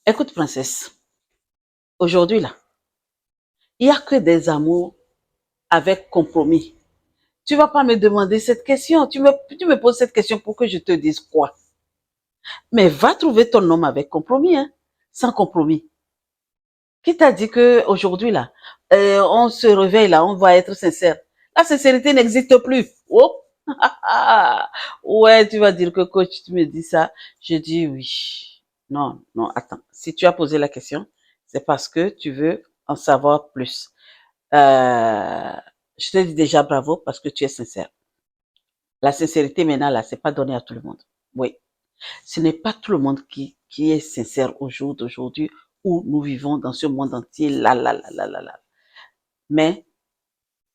Écoute, princesse, aujourd'hui là, il n'y a que des amours avec compromis. Tu vas pas me demander cette question. Tu me poses cette question pour que je te dise quoi. Mais va trouver ton homme avec compromis, hein, sans compromis. Qui t'a dit que aujourd'hui là, on se réveille là, on va être sincère. La sincérité n'existe plus. Oh, ouais, tu vas dire que coach, tu me dis ça. Je dis oui. Non, non, attends. Si tu as posé la question, c'est parce que tu veux en savoir plus. Euh, je te dis déjà bravo parce que tu es sincère. La sincérité maintenant là, c'est pas donné à tout le monde. Oui, ce n'est pas tout le monde qui est sincère au jour d'aujourd'hui où nous vivons dans ce monde entier là là là là là là. Mais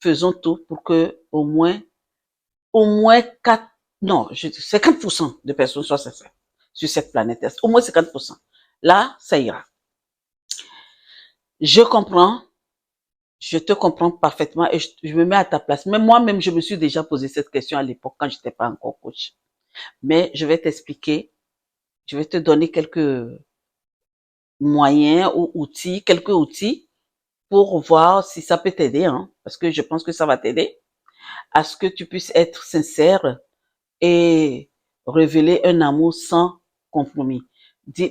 faisons tout pour que au moins 4, non, 50% de personnes soient sincères sur cette planète. Au moins 50%. Là, ça ira. Je comprends, je te comprends parfaitement et je me mets à ta place. Même moi-même, je me suis déjà posé cette question à l'époque quand je n'étais pas encore coach. Mais je vais t'expliquer, je vais te donner quelques moyens ou outils, quelques outils pour voir si ça peut t'aider, hein, parce que je pense que ça va t'aider à ce que tu puisses être sincère et révéler un amour sans compromis.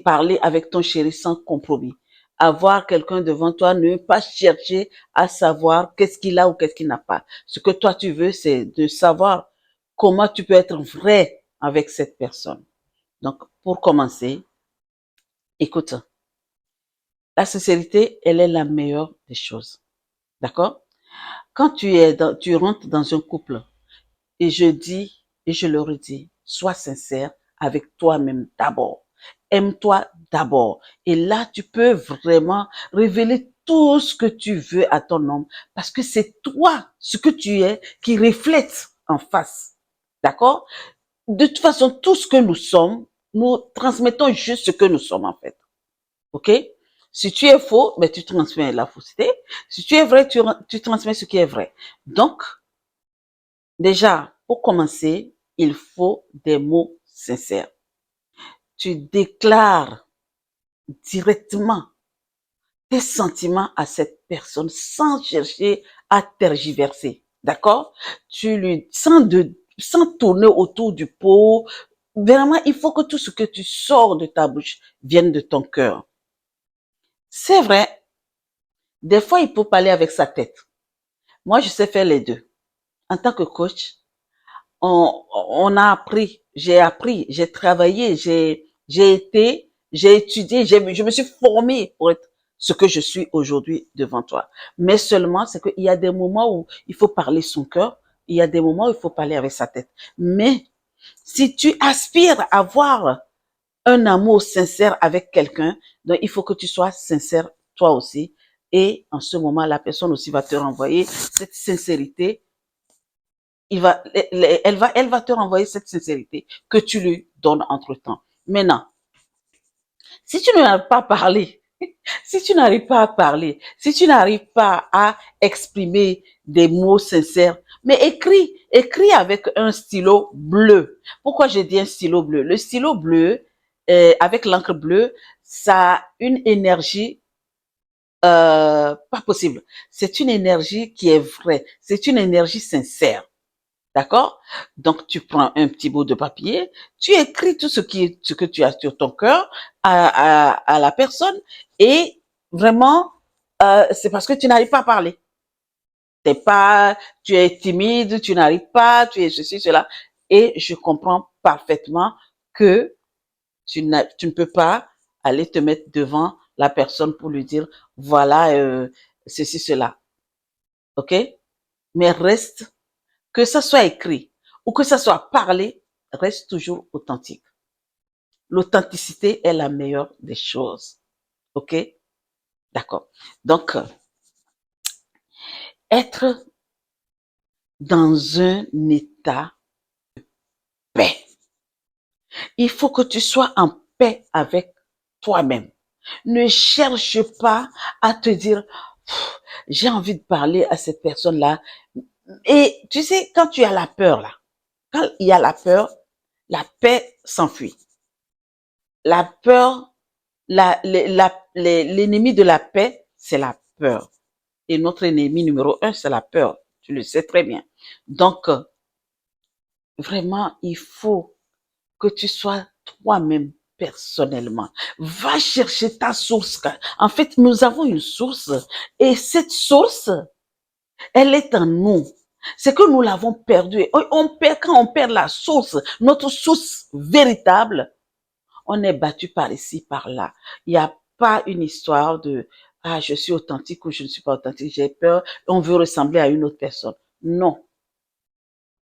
Parler avec ton chéri sans compromis. Avoir quelqu'un devant toi, ne pas chercher à savoir qu'est-ce qu'il a ou qu'est-ce qu'il n'a pas. Ce que toi tu veux, c'est de savoir comment tu peux être vrai avec cette personne. Donc, pour commencer, écoute, la sincérité, elle est la meilleure des choses. D'accord? Quand tu rentres dans un couple, et je dis, et je le redis, sois sincère avec toi-même d'abord. Aime-toi d'abord. Et là, tu peux vraiment révéler tout ce que tu veux à ton homme, parce que c'est toi, ce que tu es, qui reflète en face. D'accord? De toute façon, tout ce que nous sommes, nous transmettons juste ce que nous sommes en fait. OK? Si tu es faux, ben, tu transmets la fausseté. Si tu es vrai, tu transmets ce qui est vrai. Donc, déjà, pour commencer, il faut des mots sincères. Tu déclares directement tes sentiments à cette personne sans chercher à tergiverser. D'accord? Sans tourner autour du pot. Vraiment, il faut que tout ce que tu sors de ta bouche vienne de ton cœur. C'est vrai, des fois, il faut parler avec sa tête. Moi, je sais faire les deux. En tant que coach, on a appris, j'ai travaillé, j'ai étudié, je me suis formée pour être ce que je suis aujourd'hui devant toi. Mais seulement, c'est qu'il y a des moments où il faut parler son cœur, il y a des moments où il faut parler avec sa tête. Mais si tu aspires à avoir un amour sincère avec quelqu'un, donc il faut que tu sois sincère toi aussi. Et en ce moment, la personne aussi va te renvoyer cette sincérité. Elle va te renvoyer cette sincérité que tu lui donnes entre temps. Maintenant, si tu n'arrives pas à parler, si tu n'arrives pas à parler, si tu n'arrives pas à exprimer des mots sincères, mais écris avec un stylo bleu. Pourquoi j'ai dit un stylo bleu? Le stylo bleu, avec l'encre bleue, ça a une énergie pas possible. C'est une énergie qui est vraie. C'est une énergie sincère. D'accord? Donc, tu prends un petit bout de papier, tu écris tout ce que tu as sur ton cœur à la personne et vraiment, c'est parce que tu n'arrives pas à parler. T'es pas, tu es timide, tu n'arrives pas, tu es ceci, cela. Et je comprends parfaitement que tu ne peux pas aller te mettre devant la personne pour lui dire, voilà, ceci, cela. OK? Mais reste, que ça soit écrit ou que ça soit parlé, reste toujours authentique. L'authenticité est la meilleure des choses. OK? D'accord. Donc, être dans un état de paix. Il faut que tu sois en paix avec toi-même. Ne cherche pas à te dire, j'ai envie de parler à cette personne-là. Et tu sais, quand tu as la peur, là, quand il y a la peur, la paix s'enfuit. La peur l'ennemi de la paix, c'est la peur. Et notre ennemi numéro un, c'est la peur. Tu le sais très bien. Donc, vraiment, il faut que tu sois toi-même personnellement. Va chercher ta source. En fait, nous avons une source et cette source, elle est en nous. C'est que nous l'avons perdue. Quand on perd la source, notre source véritable, on est battu par ici, par là. Il n'y a pas une histoire de ah, je suis authentique ou je ne suis pas authentique, j'ai peur, on veut ressembler à une autre personne. Non.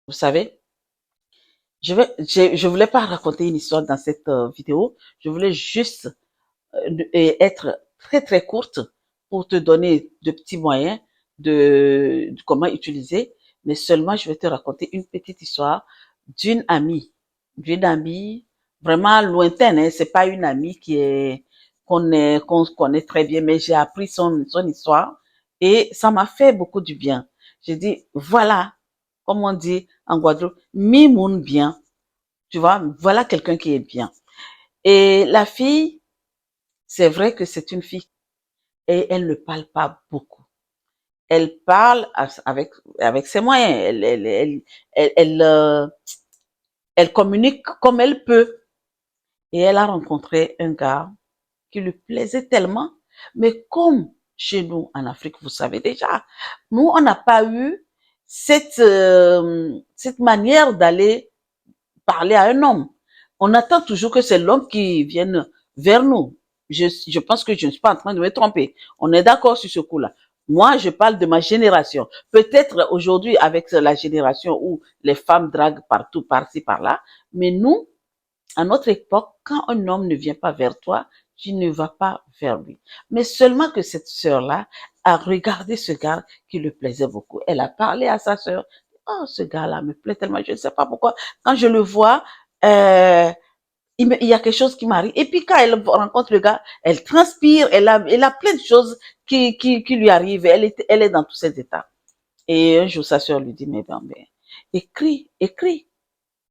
Vous savez, je voulais pas raconter une histoire dans cette vidéo. Je voulais juste être très très courte pour te donner de petits moyens de comment utiliser. Mais seulement, je vais te raconter une petite histoire d'une amie vraiment lointaine. Hein. C'est pas une amie qu'on connaît très bien, mais j'ai appris son histoire et ça m'a fait beaucoup du bien. J'ai dit voilà, comme on dit en Guadeloupe, mi moun bien. Tu vois, voilà quelqu'un qui est bien. Et la fille, c'est vrai que c'est une fille et elle ne parle pas beaucoup. Elle parle avec ses moyens. Elle communique comme elle peut. Et elle a rencontré un gars qui lui plaisait tellement. Mais comme chez nous en Afrique, vous savez déjà, nous, on n'a pas eu cette manière d'aller parler à un homme. On attend toujours que c'est l'homme qui vienne vers nous. Je pense que je ne suis pas en train de me tromper. On est d'accord sur ce coup-là. Moi, je parle de ma génération. Peut-être aujourd'hui avec la génération où les femmes draguent partout, par-ci, par-là. Mais nous, à notre époque, quand un homme ne vient pas vers toi, tu ne vas pas vers lui. Mais seulement que cette sœur-là a regardé ce gars qui lui plaisait beaucoup. Elle a parlé à sa sœur. Oh, ce gars-là me plaît tellement. Je ne sais pas pourquoi. Quand je le vois, euh, il y a quelque chose qui m'arrive. Et puis quand elle rencontre le gars, elle transpire. Elle a plein de choses qui lui arrivent. Elle est dans tous ces états. Et un jour, sa sœur lui dit, mais ben, écris.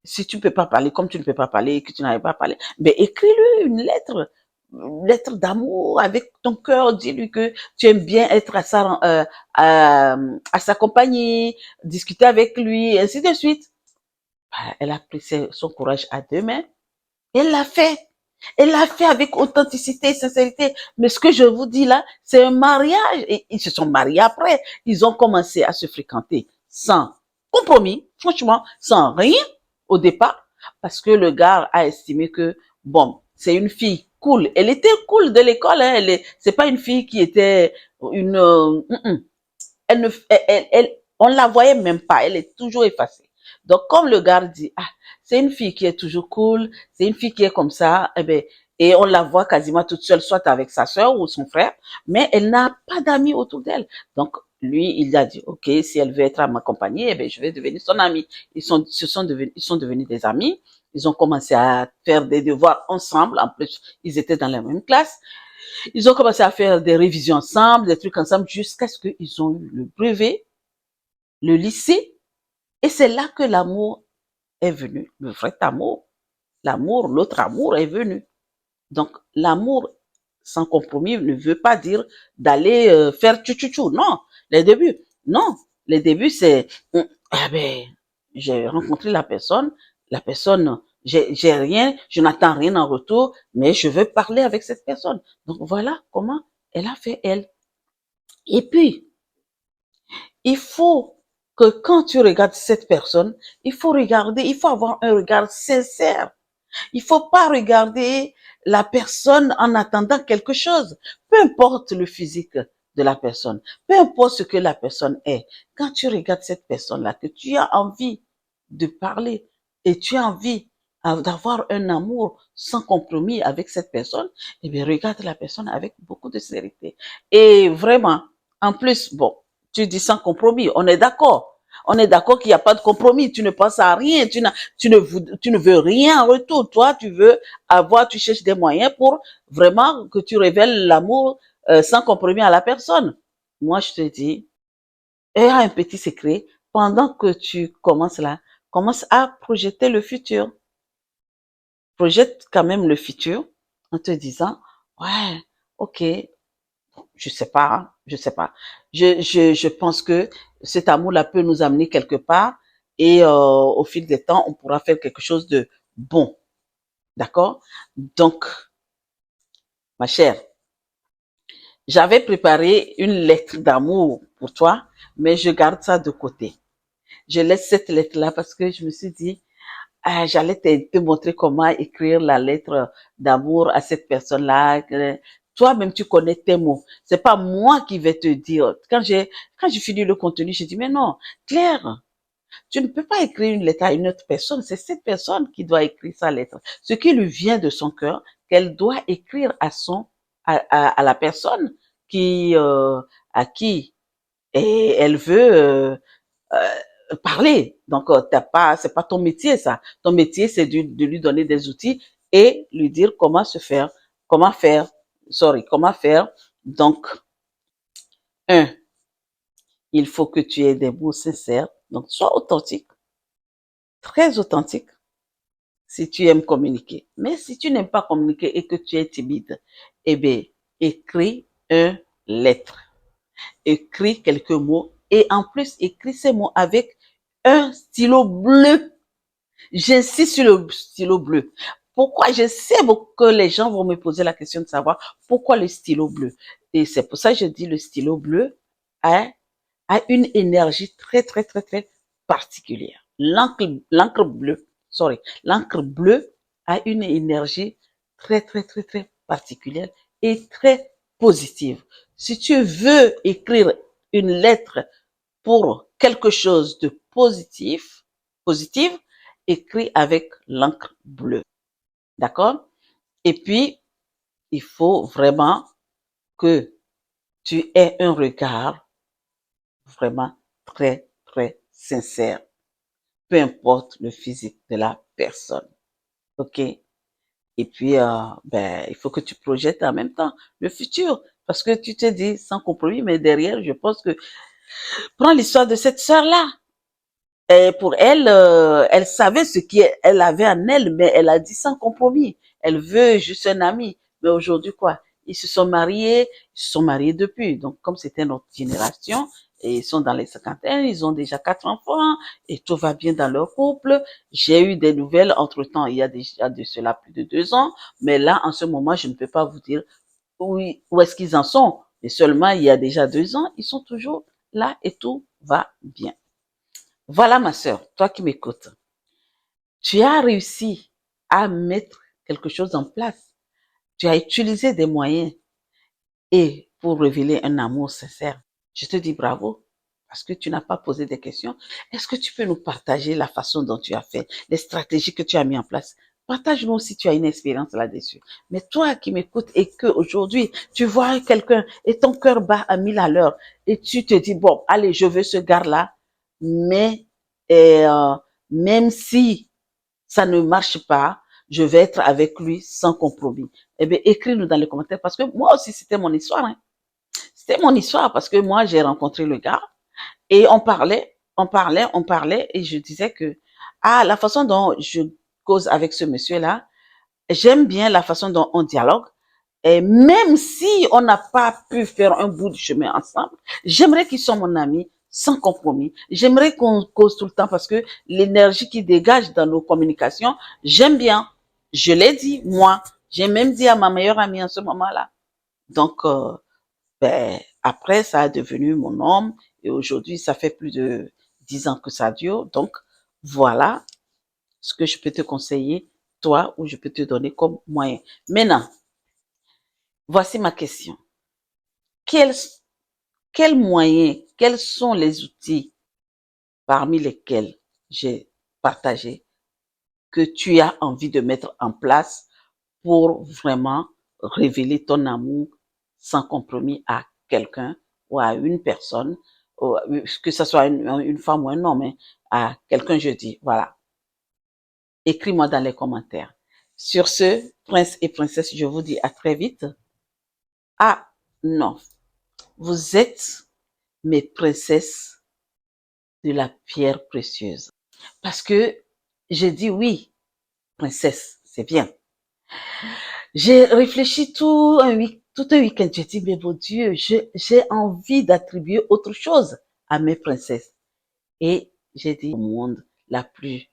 Si tu ne peux pas parler, comme tu ne peux pas parler et que tu n'arrives pas à parler, ben écris-lui une lettre d'amour avec ton cœur. Dis-lui que tu aimes bien être à sa compagnie, discuter avec lui, ainsi de suite. Elle a pris son courage à deux mains. Elle l'a fait. Elle l'a fait avec authenticité et sincérité. Mais ce que je vous dis là, c'est un mariage. Et ils se sont mariés après. Ils ont commencé à se fréquenter sans compromis, franchement, sans rien au départ, parce que le gars a estimé que, bon, c'est une fille cool. Elle était cool de l'école. Hein. C'est pas une fille qui était une... elle ne, on la voyait même pas. Elle est toujours effacée. Donc, comme le gars dit, ah, c'est une fille qui est toujours cool, c'est une fille qui est comme ça, eh ben, et on la voit quasiment toute seule, soit avec sa sœur ou son frère, mais elle n'a pas d'amis autour d'elle. Donc, lui, il a dit, OK, si elle veut être à ma compagnie, eh ben, je vais devenir son ami. Ils sont devenus des amis. Ils ont commencé à faire des devoirs ensemble. En plus, ils étaient dans la même classe. Ils ont commencé à faire des révisions ensemble, des trucs ensemble, jusqu'à ce qu'ils ont eu le brevet, le lycée. Et c'est là que l'amour est venu. Le vrai amour, l'autre amour est venu. Donc, l'amour sans compromis ne veut pas dire d'aller faire tchou-tchou-tchou. Non, les débuts. Non, les débuts, c'est, ah ben, j'ai rencontré la personne, j'ai rien, je n'attends rien en retour, mais je veux parler avec cette personne. Donc, voilà comment elle a fait elle. Et puis, il faut que quand tu regardes cette personne, il faut avoir un regard sincère. Il faut pas regarder la personne en attendant quelque chose. Peu importe le physique de la personne, peu importe ce que la personne est. Quand tu regardes cette personne-là, que tu as envie de parler et tu as envie d'avoir un amour sans compromis avec cette personne, eh bien, regarde la personne avec beaucoup de sérénité. Et vraiment, en plus, bon, tu dis sans compromis, on est d'accord. On est d'accord qu'il n'y a pas de compromis. Tu ne penses à rien. Tu ne veux rien en retour. Toi, tu cherches des moyens pour vraiment que tu révèles l'amour sans compromis à la personne. Moi, je te dis, il y a un petit secret. Pendant que tu commences là, commence à projeter le futur. Projette quand même le futur en te disant, Ouais, ok, je sais pas, hein, je sais pas. Je pense que cet amour-là peut nous amener quelque part et au fil des temps, on pourra faire quelque chose de bon, d'accord? Donc, ma chère, j'avais préparé une lettre d'amour pour toi, mais je garde ça de côté. Je laisse cette lettre-là parce que je me suis dit, ah, j'allais te montrer comment écrire la lettre d'amour à cette personne-là. Toi-même, tu connais tes mots. C'est pas moi qui vais te dire. Quand j'ai fini le contenu, j'ai dit, mais non, Claire, tu ne peux pas écrire une lettre à une autre personne. C'est cette personne qui doit écrire sa lettre. Ce qui lui vient de son cœur, qu'elle doit écrire à la personne à qui et elle veut, parler. Donc, c'est pas ton métier, ça. Ton métier, c'est de lui donner des outils et lui dire comment faire, comment faire. Donc, un, il faut que tu aies des mots sincères. Donc, sois authentique, très authentique, si tu aimes communiquer. Mais si tu n'aimes pas communiquer et que tu es timide, eh bien, écris une lettre. Écris quelques mots et en plus, écris ces mots avec un stylo bleu. J'insiste sur le stylo bleu. Pourquoi? Je sais que les gens vont me poser la question de savoir pourquoi le stylo bleu. Et c'est pour ça que je dis le stylo bleu a, a une énergie très, très, très, très particulière. L'encre bleue, l'encre bleue a une énergie très, très, très, très particulière et très positive. Si tu veux écrire une lettre pour quelque chose de positif, écrit avec l'encre bleue. D'accord? Et puis, il faut vraiment que tu aies un regard vraiment très, très sincère. Peu importe le physique de la personne. OK? Et puis, il faut que tu projettes en même temps le futur. Parce que tu te dis sans compromis, mais derrière, je pense que prends l'histoire de cette sœur-là. Et pour elle, elle savait ce qu'elle avait en elle, mais elle a dit sans compromis. Elle veut juste un ami. Mais aujourd'hui, quoi? Ils se sont mariés depuis. Donc, comme c'était notre génération, et ils sont dans les cinquantaines, ils ont déjà 4 enfants, et tout va bien dans leur couple. J'ai eu des nouvelles entre-temps, il y a déjà de cela plus de 2 ans, mais là, en ce moment, je ne peux pas vous dire où est-ce qu'ils en sont. Mais seulement, il y a déjà 2 ans, ils sont toujours là et tout va bien. Voilà, ma sœur, toi qui m'écoutes. Tu as réussi à mettre quelque chose en place. Tu as utilisé des moyens et pour révéler un amour sincère. Je te dis bravo parce que tu n'as pas posé des questions. Est-ce que tu peux nous partager la façon dont tu as fait, les stratégies que tu as mis en place? Partage-nous si tu as une expérience là-dessus. Mais toi qui m'écoutes et que aujourd'hui tu vois quelqu'un et ton cœur bat à 1000 à l'heure et tu te dis bon, allez, je veux ce gars-là, mais même si ça ne marche pas, je vais être avec lui sans compromis. Eh bien, écris-nous dans les commentaires parce que moi aussi c'était mon histoire. Hein. C'était mon histoire parce que moi j'ai rencontré le gars et on parlait et je disais que la façon dont je cause avec ce monsieur-là, j'aime bien la façon dont on dialogue. Et même si on n'a pas pu faire un bout de chemin ensemble, j'aimerais qu'ils soient mon ami sans compromis. J'aimerais qu'on cause tout le temps parce que l'énergie qui dégage dans nos communications, j'aime bien. Je l'ai dit, moi. J'ai même dit à ma meilleure amie en ce moment-là. Donc, après, ça a devenu mon homme et aujourd'hui, ça fait plus de 10 ans que ça dure. Donc, voilà ce que je peux te conseiller, toi, ou je peux te donner comme moyen. Maintenant, voici ma question. Quels, quels moyens, quels sont les outils parmi lesquels j'ai partagé que tu as envie de mettre en place pour vraiment révéler ton amour sans compromis à quelqu'un ou à une personne, que ce soit une femme ou un homme, hein, à quelqu'un, je dis, voilà. Écris-moi dans les commentaires. Sur ce, prince et princesse, je vous dis à très vite. Ah, non. Vous êtes mes princesses de la pierre précieuse. Parce que j'ai dit oui, princesse, c'est bien. J'ai réfléchi tout un week-end. J'ai dit, mais mon Dieu, j'ai envie d'attribuer autre chose à mes princesses. Et j'ai dit, au monde, la plus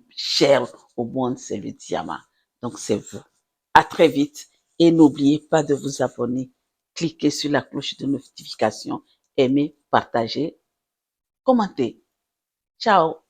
chère au monde, c'est le diamant. Donc, c'est vous. À très vite. Et n'oubliez pas de vous abonner. Cliquez sur la cloche de notification. Aimez, partagez, commentez. Ciao.